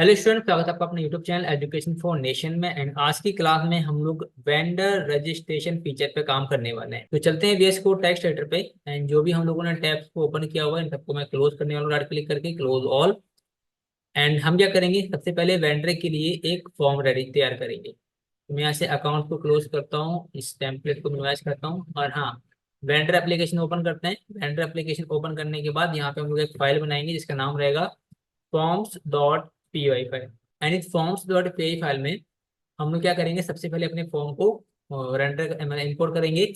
Hello student, स्वागत है आपका अपने YouTube channel education for nation में। एंड आज की क्लास में हम लोग वेंडर रजिस्ट्रेशन फीचर पे काम करने वाले हैं। तो चलते हैं VS कोड टेक्स्ट एडिटर पे। एंड जो भी हम लोगों ने टैब्स को ओपन किया हुआ है इन सबको मैं क्लोज करने वाला हूँ, राइट क्लिक करके क्लोज ऑल। एंड हम क्या करेंगे, सबसे पहले वेंडर के लिए एक फॉर्म रेडी तैयार करेंगे। तो मैं यहाँ से अकाउंट को क्लोज करता हूँ, इस टेम्पलेट को मिनिमाइज करता हूँ और हाँ, वेंडर एप्लीकेशन ओपन करते हैं। वेंडर एप्लीकेशन ओपन करने के बाद यहाँ पे हम लोग एक फाइल बनाएंगे जिसका नाम रहेगा forms.py फाइल। एंड इस forms.py फाइल में हम लोग क्या करेंगे, सबसे पहले अपने फॉर्म को रेंडर इंपोर्ट करेंगे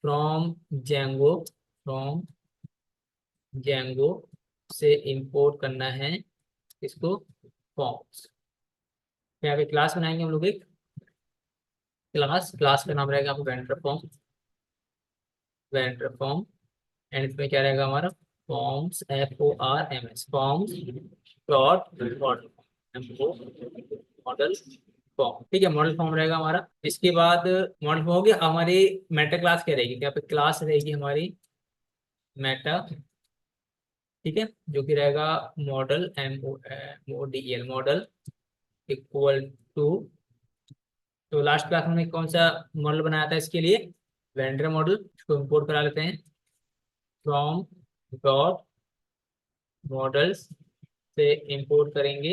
फ्रॉम जेंगो। फ्रॉम जेंगो से इंपोर्ट करना है इसको, फॉर्म्स। यहाँ पे क्लास बनाएंगे हम लोग, एक क्लास क्लास का नाम रहेगा vendor form. Vendor form. And इसमें क्या रहेगा हमारा, forms FORMS forms dot model form. ठीक है, मॉडल फॉर्म रहेगा हमारा। इसके बाद मॉडल फॉर्म हो गया। हमारी मेटा क्लास क्या रहेगी, यहाँ पे क्लास रहेगी हमारी मेटा। ठीक है, जो कि रहेगा model MODEL model equal to. तो लास्ट क्लास में कौन सा मॉडल बनाया था इसके लिए, वेंडर मॉडल। इसको इंपोर्ट करा लेते हैं फ्रॉम डॉट मॉडल्स से इंपोर्ट करेंगे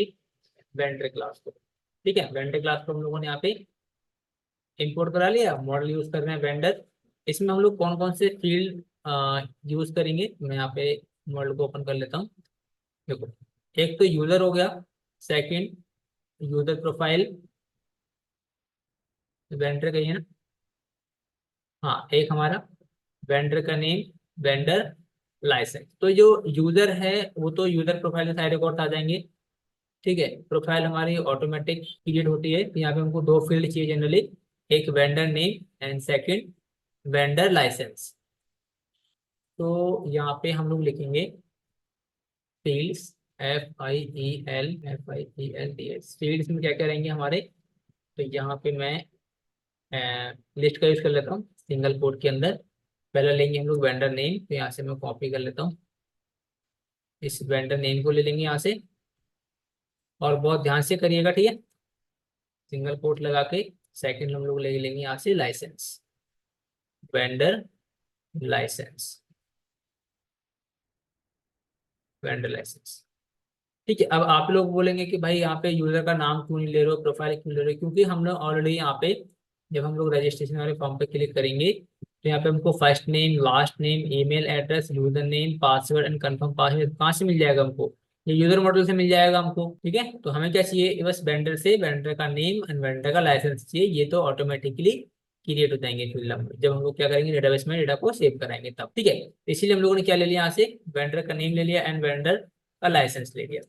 वेंडर क्लास को। ठीक है, वेंडर क्लास को हम लोगों ने यहाँ पे इंपोर्ट करा लिया। मॉडल यूज कर रहे हैं वेंडर। इसमें हम लोग कौन कौन से फील्ड यूज करेंगे, मैं यहाँ पे मॉडल को ओपन कर लेता हूँ। देखो, एक तो यूजर हो गया, सेकंड यूजर प्रोफाइल, वेंडर का ही है ना। हाँ, एक हमारा वेंडर का नेम, वेंडर लाइसेंस। तो जो यूजर है वो तो यूजर प्रोफाइल के सारे रिकॉर्ड आ जाएंगे। ठीक है, प्रोफाइल हमारी ऑटोमेटिक क्रिएट होती है, तो यहाँ पे हमको दो फील्ड चाहिए जनरली, एक vendor name and second vendor license. तो यहाँ पे हम लोग लिखेंगे फील्ड्स, FIELDS। फील्ड्स में क्या क्या रहेंगे हमारे, तो यहाँ पे मैं लिस्ट का यूज कर लेता हूँ सिंगल कोट के अंदर। पहले लेंगे हम लोग वेंडर नेम, तो यहाँ से मैं कॉपी कर लेता हूँ, इस वेंडर नेम को ले लेंगे यहाँ से। और बहुत ध्यान से करिएगा, ठीक है, सिंगल कोट लगा के। सेकंड हम लोग ले लेंगे यहाँ से license, vendor license, vendor license. ठीक है, अब आप लोग बोलेंगे कि भाई यहाँ पे यूजर का नाम क्यों नहीं ले रहे हो, प्रोफाइल क्यों ले रहे हो, क्योंकि हम लोग ऑलरेडी यहाँ पे जब हम लोग रजिस्ट्रेशन वाले फॉर्म पे क्लिक करेंगे तो यहाँ पे हमको first name, last name, email address, user name, password and confirm password कहाँ से मिल जाएगा हमको, ये यूजर मॉडल से मिल जाएगा हमको। ठीक है, तो हमें क्या चाहिए, बस वेंडर से वेंडर का नेम एंड वेंडर का लाइसेंस चाहिए। ये तो ऑटोमेटिकली क्रिएट हो जाएंगे फिर जब हम लोग क्या करेंगे, डेटाबेस में डेटा को सेव कराएंगे तब। ठीक है, तो इसीलिए हम लोगों ने क्या ले लिया यहाँ से, वेंडर का नेम ले लिया एंड वेंडर का लाइसेंस ले लिया।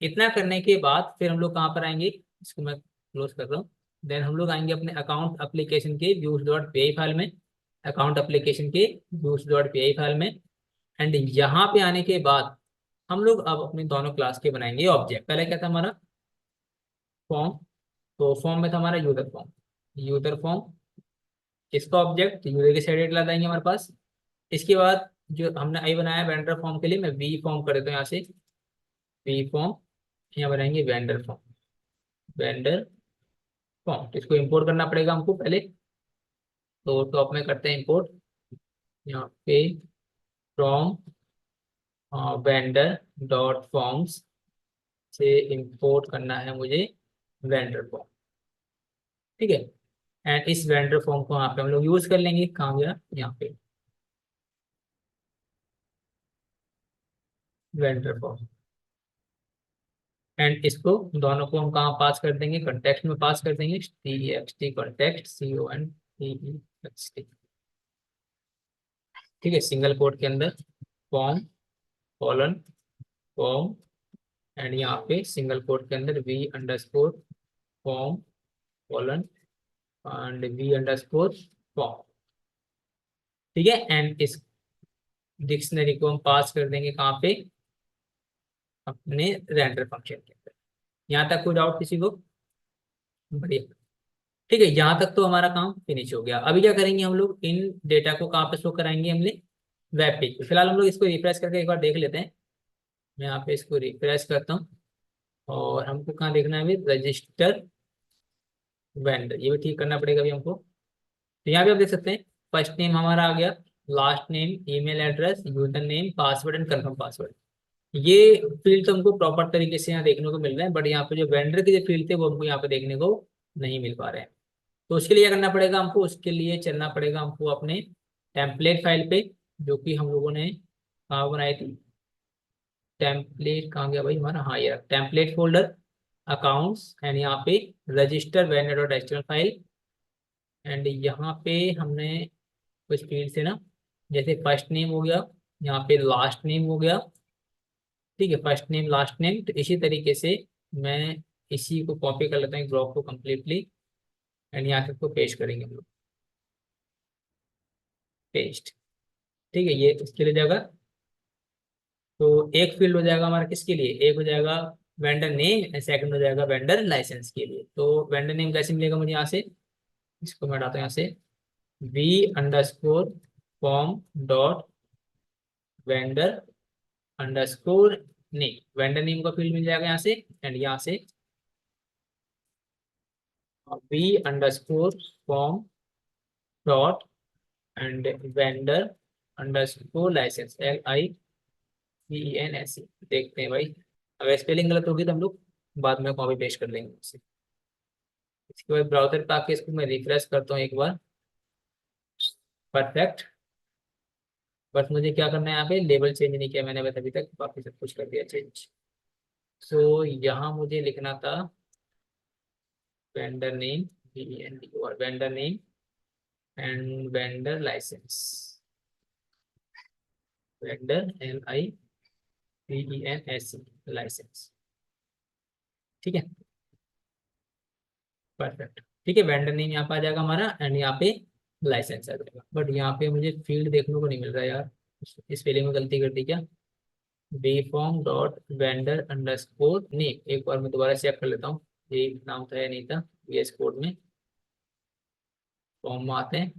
इतना करने के बाद फिर हम लोग कहाँ पर आएंगे, इसको मैं क्लोज कर रहा हूँ। देन हम लोग आएंगे अपने अकाउंट एप्लीकेशन के views.py फाइल में, अकाउंट एप्लीकेशन के views.py फाइल में। एंड यहाँ पे आने के बाद हम लोग अब अपने दोनों क्लास के बनाएंगे ऑब्जेक्ट। पहले क्या था हमारा, फॉर्म। तो फॉर्म में था हमारा यूजर फॉर्म, यूजर फॉर्म। इसका ऑब्जेक्ट यूजर के साइड ला देंगे हमारे पास। इसके बाद जो हमने आई बनाया वेंडर फॉर्म के लिए, मैं वी फॉर्म कर देता हूँ यहाँ से, वी फॉर्म। यहाँ बनाएंगे वेंडर फॉर्म, वेंडर फॉर्म। तो इसको इंपोर्ट करना पड़ेगा हमको पहले। तो टॉप में करते हैं इंपोर्ट, यहाँ पे फ्रॉम वेंडर डॉट फॉर्म्स से इंपोर्ट करना है मुझे वेंडर फॉर्म। ठीक है, एंड इस वेंडर फॉर्म को यहाँ पे हम लोग यूज कर लेंगे, कहाँ गया, यहाँ पे वेंडर फॉर्म। एंड इसको दोनों को हम कहाँ पास कर देंगे, कॉन्टेक्स्ट में पास कर देंगे, TXT कॉन्टेक्ट CONTEXT। ठीक है, सिंगल कोट के अंदर फॉर्म कॉलन फॉर्म। एंड यहाँ पे सिंगल कोट के अंदर V_फॉर्म कॉलन एंड V_फॉर्म। ठीक है, एंड इस डिक्शनरी को हम पास कर देंगे कहाँ पे, अपने रेंडर फंक्शन के अंदर। यहाँ तक कोई डाउट किसी को, बढ़िया। ठीक है, यहाँ तक तो हमारा काम फिनिश हो गया। अभी क्या करेंगे हम लोग, इन डेटा को कहाँ पे शो कराएंगे हमने, वेब पेज पे। फिलहाल हम लोग इसको रिफ्रेश करके एक बार देख लेते हैं। मैं यहाँ पे इसको रिफ्रेश करता हूँ। और हमको कहाँ देखना है अभी, रजिस्टर वेंडर, ये भी ठीक करना पड़ेगा अभी हमको। तो यहाँ पे आप देख सकते हैं फर्स्ट नेम हमारा आ गया, last name, email address, user name, password and confirm password. ये फील्ड तो हमको प्रॉपर तरीके से यहाँ देखने को मिल रहा है, बट यहाँ पे जो वेंडर के जो फील्ड थे वो हमको यहाँ पे देखने को नहीं मिल पा रहे हैं। तो उसके लिए क्या करना पड़ेगा हमको, उसके लिए चलना पड़ेगा हमको अपने टेम्पलेट फाइल पे, जो कि हम लोगों ने कहाँ बनाई थी, टेम्पलेट कहाँ गया भाई हमारा, हाँ ये टेम्पलेट फोल्डर, अकाउंट्स एंड यहाँ पे register vendor dot HTML file. And यहाँ पे हमने कुछ फील्ड से ना, जैसे फर्स्ट नेम हो गया, यहाँ पे लास्ट नेम हो गया, ठीक है, फर्स्ट नेम लास्ट नेम। तो इसी तरीके से मैं इसी को कॉपी कर लेता हूँ ब्लॉक को कम्प्लीटली, एंड यहाँ से इसको पेस्ट करेंगे हम लोग, पेस्ट। ठीक है, ये इसके लिए जाएगा। तो एक फील्ड हो जाएगा हमारा किसके लिए, एक हो जाएगा वेंडर नेम, सेकंड हो जाएगा वेंडर लाइसेंस के लिए। तो वेंडर नेम कैसे मिलेगा मुझे यहाँ से, इसको मैं हटाता हूँ यहाँ से, v_form dot vendor underscore name, vendor name का फील्ड मिल जाएगा यहाँ से, एंड यहाँ से v_form dot and vendor underscore license, LICENS। देखते हैं भाई, अगर स्पेलिंग गलत होगी तो हम लोग बाद में कॉपी पेस्ट कर लेंगे उससे। इसके बाद ब्राउजर पे आके इसको मैं रिफ्रेश करता हूँ एक बार, परफेक्ट। बस मुझे क्या करना है, यहाँ पे लेबल चेंज नहीं किया मैंने बस अभी तक, बाकी सब कुछ कर दिया चेंज। सो यहाँ मुझे लिखना था vendor name, VENDOR vendor name and vendor license, vendor LICENS license. ठीक है, परफेक्ट। ठीक है, वेंडर नेम यहाँ पे आ जाएगा हमारा, एंड यहाँ पे लाइसेंस आ जाएगा। बट यहाँ पे मुझे फील्ड देखने को नहीं मिल रहा है यार, स्पेलिंग में गलती कर दी क्या, bform dot vendor underscore name. एक बार मैं दोबारा चेक कर लेता हूँ, ये नाम तो है नहीं था, VS कोड में फॉर्म में आते हैं,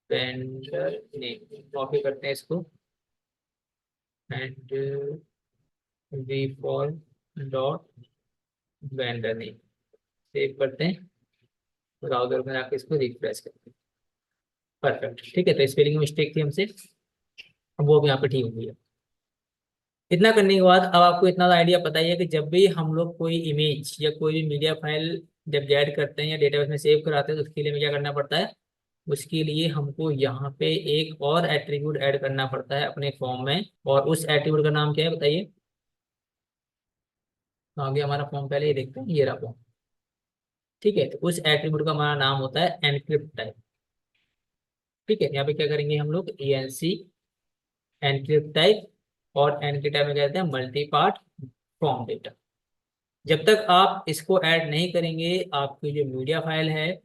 वेंडर नेम कॉपी करते हैं इसको, and bform dot vendor name save करते हैं, ब्राउजर में आके इसको रिफ्रेश करते हैं। परफेक्ट, ठीक है। तो स्पेलिंग मिस्टेक थी हमसे, अब वो भी यहाँ पे ठीक हो गई है। इतना करने के बाद अब आपको इतना आइडिया पता ही है कि जब भी हम लोग कोई इमेज या कोई भी मीडिया फाइल जब ऐड करते हैं या डेटाबेस में सेव कराते हैं, तो उसके लिए हमें क्या करना पड़ता है, उसके लिए हमको यहाँ पे एक और एट्रीब्यूट ऐड करना पड़ता है अपने फॉर्म में। और उस एट्रीब्यूट का नाम क्या है बताइए, तो आगे हमारा फॉर्म पहले ही देखते हैं, ये रहा फॉर्म। ठीक है, तो उस एट्रीब्यूट का हमारा नाम होता है एनक्रिप्ट टाइप। ठीक है, यहाँ पे क्या करेंगे हम लोग, ENC एनक्रिप्ट टाइप, और एनक्रिप्ट टाइप में कहते हैं मल्टी पार्ट फॉर्म डेटा। जब तक आप इसको ऐड नहीं करेंगे, आपकी जो मीडिया फाइल है,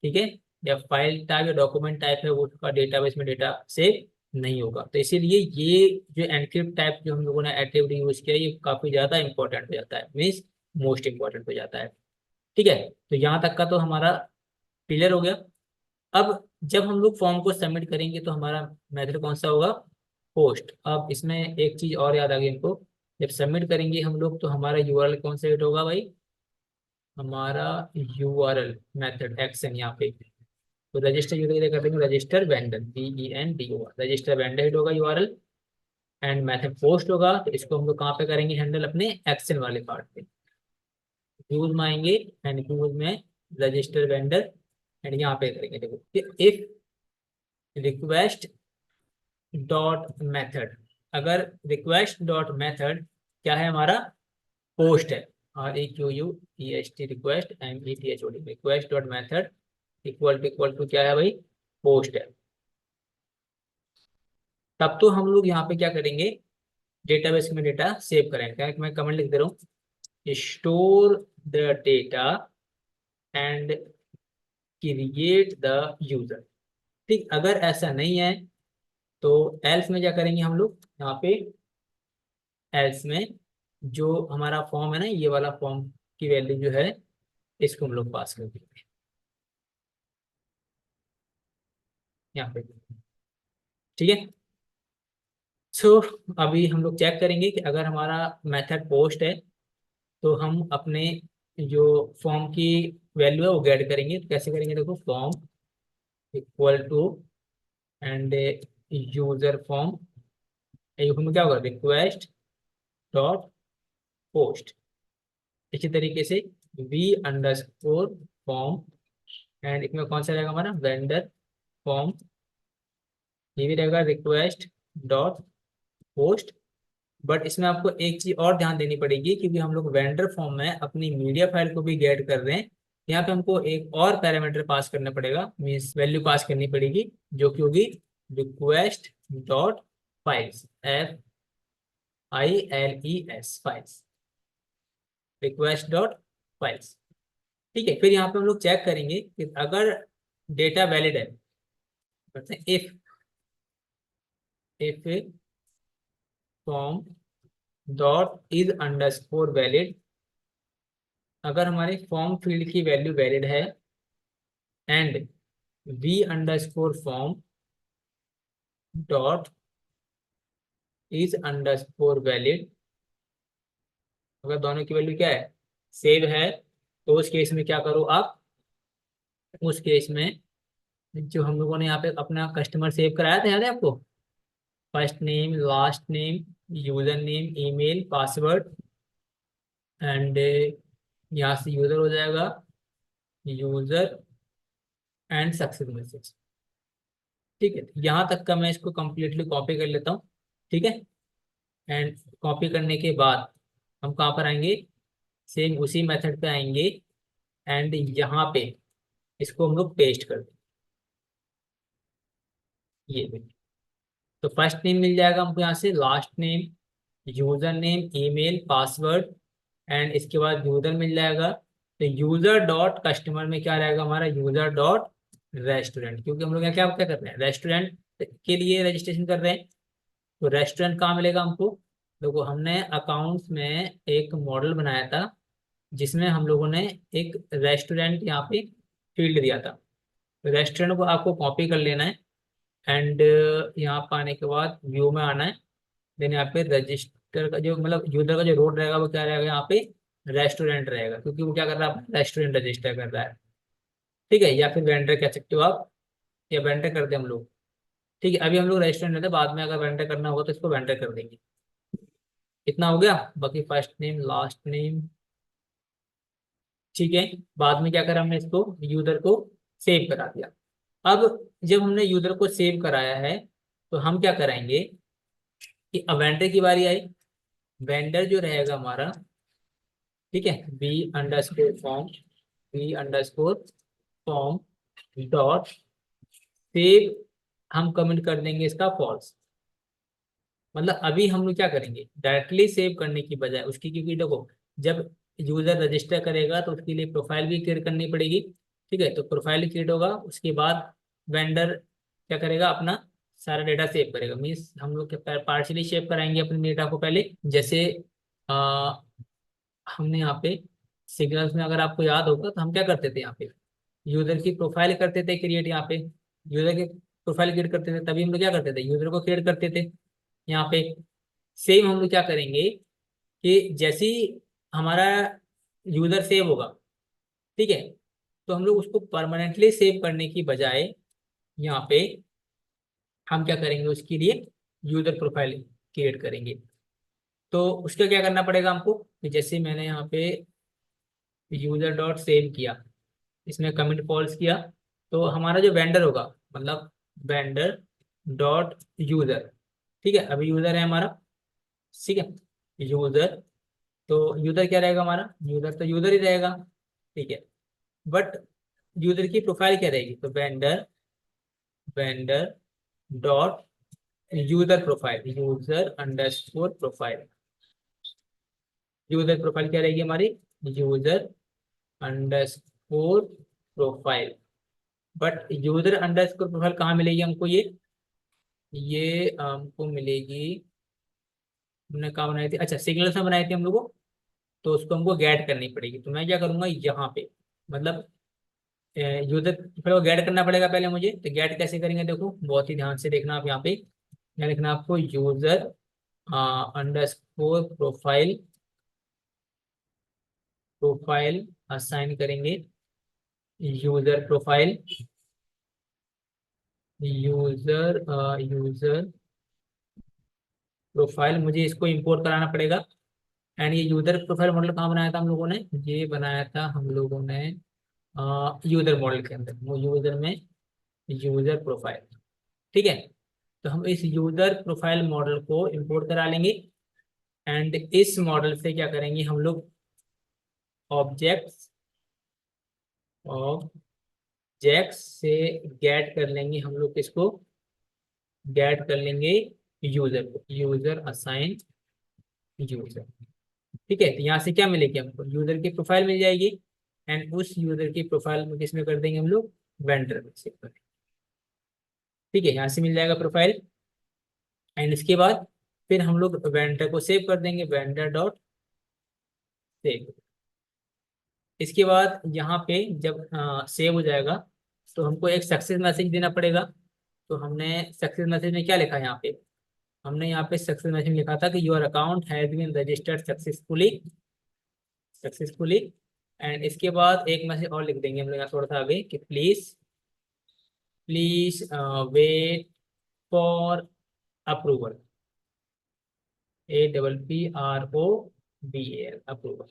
ठीक है, या फाइल टाइप या डॉक्यूमेंट टाइप है, वो उसका डेटाबेस में डेटा सेव नहीं होगा। तो इसीलिए ये जो एनक्रिप्ट टाइप जो हम लोगों ने एट्रीब्यूट यूज किया, ये काफी ज्यादा इंपॉर्टेंट हो जाता है, मीन्स मोस्ट इंपॉर्टेंट हो जाता है। ठीक है, तो यहाँ तक का तो हमारा क्लियर हो गया। अब जब हम लोग फॉर्म को सबमिट करेंगे तो हमारा मेथड कौन सा होगा, पोस्ट। अब इसमें एक चीज और याद आ गई हमको, जब सबमिट करेंगे हम लोग तो हमारा यूआरएल कौन सा हिट होगा भाई, हमारा यूआरएल मेथड एक्शन यहाँ पे। तो रजिस्टर यूजर के लिए कर देंगे register vendor, VENDOR, register vendor hit होगा यूआरएल, एंड मेथड पोस्ट होगा। तो इसको हम लोग कहाँ पे करेंगे हैंडल, अपने एक्शन वाले पार्ट पे, यूज में आएंगे, एंड यूज में रजिस्टर वेंडर, एंड यहाँ पे करेंगे, देखो इफ रिक्वेस्ट डॉट मेथड, अगर रिक्वेस्ट डॉट मेथड क्या है हमारा, पोस्ट है, REQUEST request, METHOD request dot method equal to क्या है भाई, पोस्ट है। तब तो हम लोग यहाँ पे क्या करेंगे, डेटाबेस में डेटा सेव करेंगे। क्या मैं कमेंट लिख दे रहा हूँ, store the data and create the user. ठीक, अगर ऐसा नहीं है तो एल्स में क्या करेंगे हम लोग, यहाँ पे एल्स में जो हमारा फॉर्म है ना, ये वाला फॉर्म की वैल्यू जो है, इसको हम लोग पास कर देंगे यहाँ पे। ठीक है, सो अभी हम लोग चेक करेंगे कि अगर हमारा मेथड पोस्ट है तो हम अपने जो फॉर्म की वैल्यू है वो गेट करेंगे। तो कैसे करेंगे, देखो form equal to and user form, में क्या होगा, रिक्वेस्ट डॉट पोस्ट। इसी तरीके से वी अंडरस्कोर फॉर्म, एंड इसमें कौन सा रहेगा हमारा, वेंडर फॉर्म। ये भी रहेगा रिक्वेस्ट डॉट पोस्ट। बट इसमें आपको एक चीज और ध्यान देनी पड़ेगी, क्योंकि हम लोग वेंडर फॉर्म में अपनी मीडिया फाइल को भी गेट कर रहे हैं। यहाँ पे हमको एक और पैरामीटर पास करना पड़ेगा, मीन्स वैल्यू पास करनी पड़ेगी, जो कि होगी request dot files, FILES files, request dot files. ठीक है, फिर यहाँ पे हम लोग चेक करेंगे कि अगर डेटा वैलिड है, कहते हैं if form dot is underscore valid, अगर हमारे फॉर्म फील्ड की वैल्यू वैलिड है, and v underscore form dot is underscore valid, अगर दोनों की वैल्यू क्या है, सेव है, तो उस केस में क्या करो आप, उस केस में जो हम लोगों ने यहाँ पे अपना कस्टमर सेव कराया था, याद है आपको, first name, last name, user name, email, password, and यहाँ से यूजर हो जाएगा, यूजर एंड सक्सेस मैसेज। ठीक है, यहाँ तक का मैं इसको कंप्लीटली कॉपी कर लेता हूँ। ठीक है, एंड कॉपी करने के बाद हम कहाँ पर आएंगे, सेम उसी मेथड पे आएंगे, एंड यहाँ पे इसको हम लोग पेस्ट कर दें। ये देखिए, तो फर्स्ट नेम मिल जाएगा हमको यहाँ से, last name, user name, email, password, and इसके बाद यूजर मिल जाएगा। तो यूजर डॉट कस्टमर में क्या रहेगा हमारा, यूजर डॉट रेस्टोरेंट, क्योंकि हम लोग यहाँ क्या क्या कर रहे हैं, रेस्टोरेंट के लिए रजिस्ट्रेशन कर रहे हैं। तो रेस्टोरेंट कहाँ मिलेगा हमको, देखो हमने अकाउंट्स में एक मॉडल बनाया था, जिसमें हम लोगों ने एक रेस्टोरेंट यहाँ पे फील्ड दिया था। तो रेस्टोरेंट को आपको कॉपी कर लेना है, एंड यहाँ पर आने के बाद व्यू में आना है, देन यहाँ पे रजिस्टर का जो मतलब यूजर का जो रोड रहेगा वो क्या रहेगा, यहाँ पे रेस्टोरेंट रहेगा, क्योंकि वो क्या कर रहा है, रेस्टोरेंट रजिस्टर कर रहा है। ठीक है, या फिर वेंडर कह सकते हो आप, या वेंडर कर दे हम लोग। ठीक है, अभी हम लोग रेस्टोरेंट लेते हैं, बाद में अगर वेंडर करना होगा तो इसको वेंडर कर देंगे। इतना हो गया, बाकी फर्स्ट नेम, लास्ट नेम। ठीक है, बाद में क्या करा हमने, इसको यूजर को सेव करा दिया। अब जब हमने यूजर को सेव कराया है, तो हम क्या कराएंगे कि अब वेंडर की बारी आई। वेंडर जो रहेगा हमारा, ठीक है, v underscore form dot save, हम कमेंट कर देंगे इसका फॉल्स। मतलब अभी हम लोग क्या करेंगे, डायरेक्टली सेव करने की बजाय उसकी, क्योंकि देखो जब यूजर रजिस्टर करेगा तो उसके लिए प्रोफाइल भी क्रिएट करनी पड़ेगी। ठीक है, तो प्रोफाइल क्रिएट होगा, उसके बाद वेंडर क्या करेगा, अपना सारा डेटा सेव करेगा। मीन्स हम लोग क्या पार्शली सेव कराएंगे अपने डेटा को पहले, जैसे आ, हमने यहाँ पे सिग्नल्स में अगर आपको याद होगा तो हम क्या करते थे, यहाँ पे यूजर की प्रोफाइल करते थे क्रिएट, यहाँ पे यूजर की प्रोफाइल क्रिएट करते थे, तभी हम लोग क्या करते थे, यूजर को क्रिएट करते थे। यहाँ पे सेम हम लोग क्या करेंगे कि जैसे ही हमारा यूजर सेव होगा, ठीक है, तो हम लोग उसको परमानेंटली सेव करने की बजाय यहाँ पे हम क्या करेंगे, उसके लिए यूजर प्रोफाइल क्रिएट करेंगे। तो उसका क्या करना पड़ेगा हमको, कि जैसे मैंने यहाँ पे यूजर डॉट सेव किया, इसमें कमेंट फॉल्स किया, तो हमारा जो वेंडर होगा, मतलब वेंडर डॉट यूजर, ठीक है, अभी यूजर है हमारा, ठीक है, यूजर, तो यूजर क्या रहेगा हमारा, यूजर तो यूजर ही रहेगा। ठीक है, बट यूजर की प्रोफाइल क्या रहेगी, तो vendor vendor dot user profile, user underscore profile. User profile क्या रहेगी हमारी, user underscore profile. But user underscore profile कहाँ मिलेगी हमको, ये हमको मिलेगी, हमने कहाँ बनाई थी, अच्छा सिग्नल्स में बनाई थी हम लोगों, तो उसको हमको गेट करनी पड़ेगी। तो मैं क्या करूंगा यहाँ पे, मतलब यूजर प्रोफाइल को गेट करना पड़ेगा पहले मुझे। तो गेट कैसे करेंगे, देखो बहुत ही ध्यान से देखना आप यहाँ पे। क्या लिखना है आपको, user underscore profile, profile assign करेंगे, user profile, user user profile, मुझे इसको इंपोर्ट कराना पड़ेगा। एंड ये यूजर प्रोफाइल मॉडल कहाँ बनाया था हम लोगों ने, ये बनाया था हम लोगों ने यूजर मॉडल के अंदर, वो यूजर में यूजर प्रोफाइल। ठीक है, तो हम इस यूजर प्रोफाइल मॉडल को इंपोर्ट करा लेंगे। एंड इस मॉडल से क्या करेंगे हम लोग, ऑब्जेक्ट्स, ऑब्जेक्ट्स से गेट कर लेंगे हम लोग इसको, गेट कर लेंगे यूजर को, यूजर असाइन यूजर। ठीक है, तो यहाँ से क्या मिलेगी हमको, यूजर की प्रोफाइल मिल जाएगी। एंड उस यूजर की प्रोफाइल में किसमें कर देंगे हम लोग, वेंडर में सेव कर। ठीक है, यहाँ से मिल जाएगा प्रोफाइल। एंड इसके बाद फिर हम लोग वेंडर को सेव कर देंगे, वेंडर डॉट सेव। इसके बाद यहाँ पे जब सेव हो जाएगा तो हमको एक सक्सेस मैसेज देना पड़ेगा। तो हमने सक्सेस मैसेज में क्या लिखा है यहाँ पे, हमने यहाँ पे सक्सेस मैसेज लिखा था कि your account has been registered successfully, successfully. And इसके बाद एक मैसेज और लिख देंगे हम लोग यहाँ थोड़ा सा आगे कि please, please wait for approval, APPROVAL, approval,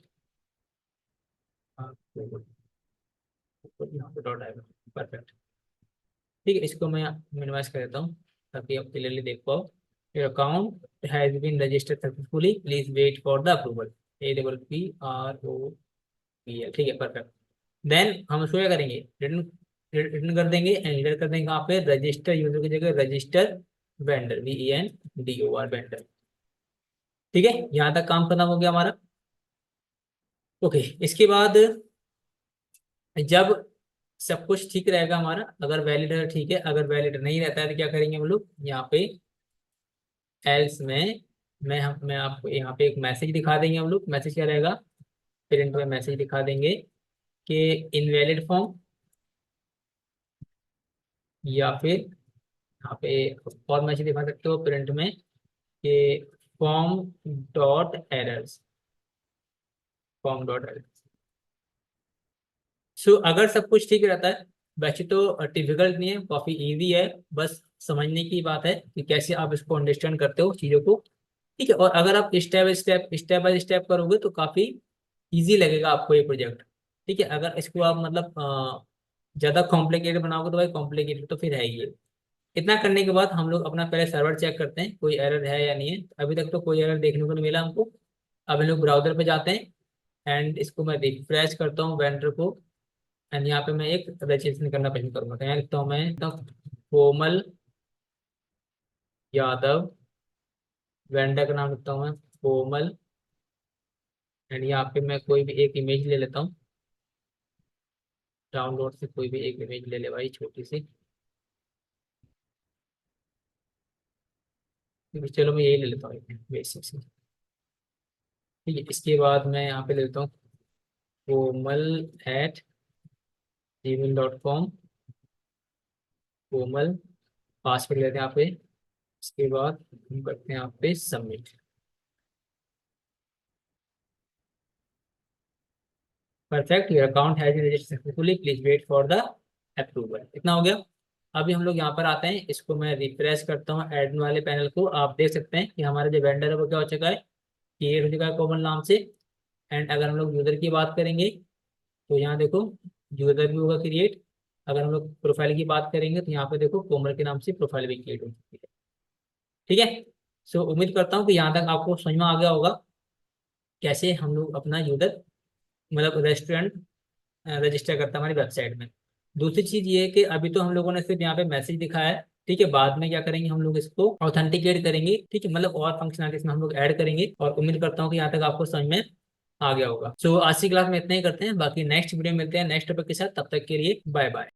approval, यहाँ पे डॉट आएगा। परफेक्ट। ठीक है, इसको मैं मिनिमाइज कर देता हूँ ताकि आप क्लियरली देख पाओ। Your account has been registered successfully, please wait for the approval, APPROVAL। ठीक है, परफेक्ट। देन हम उसको क्या करेंगे, रिटर्न, रिटर्न कर देंगे। एंड रिटर्न कर देंगे कहाँ पे, रजिस्टर यूजर की जगह रजिस्टर वेंडर, VENDOR वेंडर। ठीक है, यहाँ तक काम खत्म हो गया हमारा। ओके, इसके बाद जब सब कुछ ठीक रहेगा हमारा, अगर वैलिड है ठीक है, अगर वैलिड नहीं रहता है तो क्या करेंगे हम लोग, यहाँ पे एल्स में मैं आपको यहाँ पे एक मैसेज दिखा देंगे हम लोग। मैसेज क्या रहेगा, प्रिंट में मैसेज दिखा देंगे कि इनवैलिड फॉर्म, या फिर यहाँ पे और मैसेज दिखा सकते हो प्रिंट में कि form dot errors, form dot errors. So अगर सब कुछ ठीक रहता है, वैसे तो डिफिकल्ट नहीं है, काफी इजी है, बस समझने की बात है कि कैसे आप इसको अंडरस्टैंड करते हो चीजों को। ठीक है, और अगर आप स्टेप बाय स्टेप करोगे तो काफी इजी लगेगा आपको ये प्रोजेक्ट। ठीक है, अगर इसको आप मतलब ज्यादा कॉम्प्लिकेटेड बनाओगे तो भाई कॉम्प्लिकेटेड तो फिर है ही है। इतना करने के बाद हम लोग अपना पहले सर्वर चेक करते हैं कोई एरर है या नहीं है। अभी तक तो कोई एरर देखने को नहीं मिला हमको। अब हम लोग ब्राउजर पे जाते हैं एंड इसको मैं रिफ्रेश करता हूँ वेंडर को। एंड यहाँ पे मैं एक रजिस्ट्रेशन करना पसंद करूंगा, तो यहाँ लिखता हूँ मैं तो कोमल यादव, वेंडर का नाम लिखता हूँ मैं कोमल। एंड यहाँ पे मैं कोई भी एक इमेज ले लेता हूँ, डाउनलोड से कोई भी एक इमेज ले ले भाई, छोटी सी। चलो मैं यही ले लेता हूँ बेसिक से। ठीक है, इसके बाद मैं यहाँ पे ले लेता हूँ komal@gmail.com, कोमल, पासवर्ड लेते हैं यहाँ पे। इसके बाद हम करते हैं यहाँ पे submit. Perfect, your account has been registered successfully, please wait for the approval. इतना हो गया। अभी हम लोग यहाँ पर आते हैं, इसको मैं रिफ्रेश करता हूँ एडमिन वाले पैनल को। आप देख सकते हैं कि हमारा जो वेंडर है वो क्या हो चुका है, क्रिएट हो चुका है कोमल नाम से। एंड अगर हम लोग यूजर की बात करेंगे तो यहाँ देखो यूजर भी होगा क्रिएट। अगर हम लोग प्रोफाइल की बात करेंगे तो यहाँ पे देखो कोमल के नाम से प्रोफाइल भी क्रिएट हो चुकी है। ठीक है, सो उम्मीद करता हूँ कि यहाँ तक आपको समझ में आ गया होगा कैसे हम लोग अपना यूजर मतलब रेस्टोरेंट रजिस्टर करता है हमारी वेबसाइट में। दूसरी चीज ये है कि अभी तो हम लोगों ने सिर्फ यहाँ पे मैसेज दिखाया है। ठीक है, बाद में क्या करेंगे हम लोग इसको ऑथेंटिकेट करेंगे। ठीक है, मतलब और फंक्शनलिटीज में हम लोग ऐड करेंगे। और उम्मीद करता हूँ कि यहाँ तक आपको समझ में आ गया होगा। सो आज की क्लास में इतना ही करते हैं, बाकी नेक्स्ट वीडियो में मिलते हैं नेक्स्ट टॉपिक के साथ। तब तक के लिए बाय बाय।